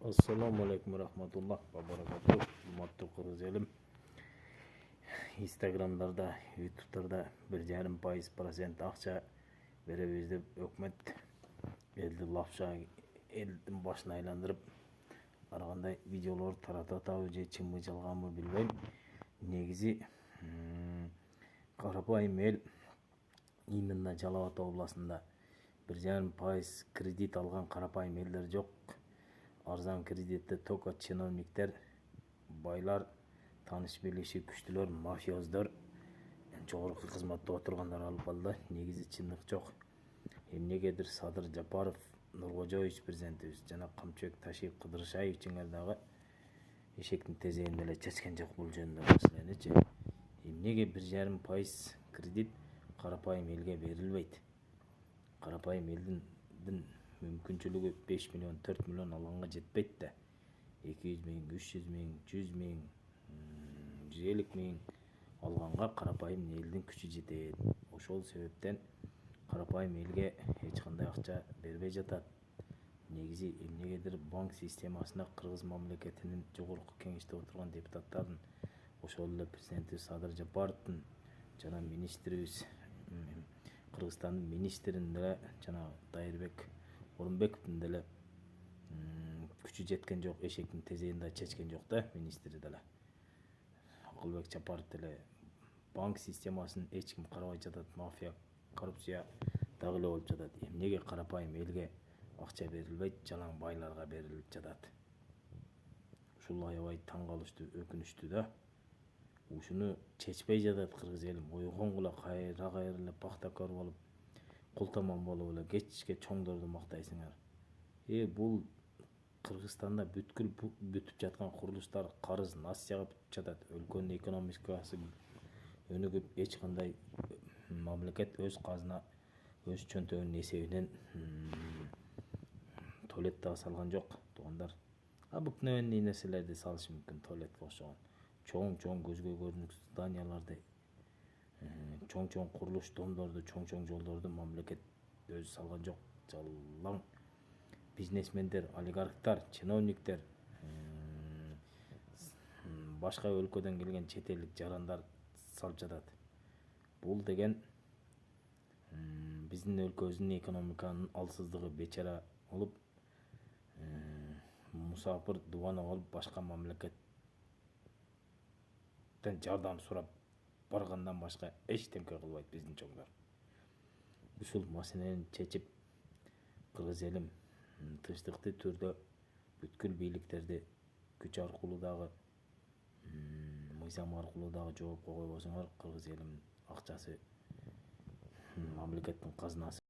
Assalamu alaikum rahmatullah va barakatuh. Hurmatli qirg'iz elim. Instagramlarda, YouTube'larda 1,5% ақша беребиз деп өкмөт элди лапша элдин башын айландырып ар кандай видеолор таратып атабы же чынбы жалганбы билбейм. Негизи карапайым эл именно Жалал Абад областында 1,5% кредит алган карапайым элдер жок. Арзан кредитти только чиновниктер, байлар, таныш билиши күчтүүлөр, мафиоздор, жогорку кызматта отургандар алып алды. Негизи чындык жок. Эмнегедир Садыр Жапаров, Нуркожоевич президентибиз жана Камчыбек Ташиев Кыдырышаевичиңер дагы эшектин тезегинде эле чечкен жок бул жөнүндө маселеничи. Эмнеге 1,5% кредит карапайым элге берилбейт? Карапайым элдин мүмкүнчүлүгү 5 миллион, 4 миллион алганга жетпейт да. 200 миң, 300 миң, 100 миң, 150 миң алганга карапайым элдин күчү жетет. Ошол себептен карапайым элге эч кандай акча бербей жатат. Негизи эмнегедир банк системасына кыргыз мамлекетинин жогорку кеңеште отурган депутаттардын, ошол эле президентибиз Садыр Жапаровдун жана министрибиз Кыргызстандын министринин деле жана Дайырбек Орунбековдун деле күчү жеткен жок, эшектин тезегинде чечкен жок да министри деле. Акылбек Жапаров деле банк системасын эч ким карабай жатат, мафия, коррупция дагы эле болуп жатат. Эмнеге карапайым элге акча берилбейт, жалаң байларга берилип жатат? Ушул аябай таң калыштуу, өкүнүчтүү да. Ушуну чечпей жатат кыргыз элим. Ойгонгула кайра эле пахтакор болуп, култаман болуп эле кечке чоңдорду мактайсыңар. Бул Кыргызстанда бүткүл бүтүп жаткан курулуштар карыз Насияга бүтүп жатат. Өлкөнүн экономикасы өнүгүп, эч кандай мамлекет өз казына, өз чөнтөгүнүн эсебинен туалет дагы салган жок, туугандар. Обыкновенный нерселерди салышы мүмкүн, туалетке окшогон. Чоң көзгө көрүнүксүз зданияларды, чоң курулуш домдорду, чоң жолдорду мамлекет өзү салган жок. Жалаң бизнесмендер, олигархтар, чиновниктер, башка өлкөдөн келген чет элдик жарандар салып жатат. Бул деген биздин өлкөбүздүн экономиканын алсыздыгы, бечара болуп, мусафир дубана болуп башка мамлекеттен жардам сурап баргандан башка эчтеке кылбайт биздин чоңдор. Ушул маселени чечип, кыргыз элим тынчтыктуу түрдө бүткүл бийликтерди күч аркылуу дагы, мыйзам аркылуу дагы жоопко койбосоңор, кыргыз элимдин акчасы, мамлекеттин казынасы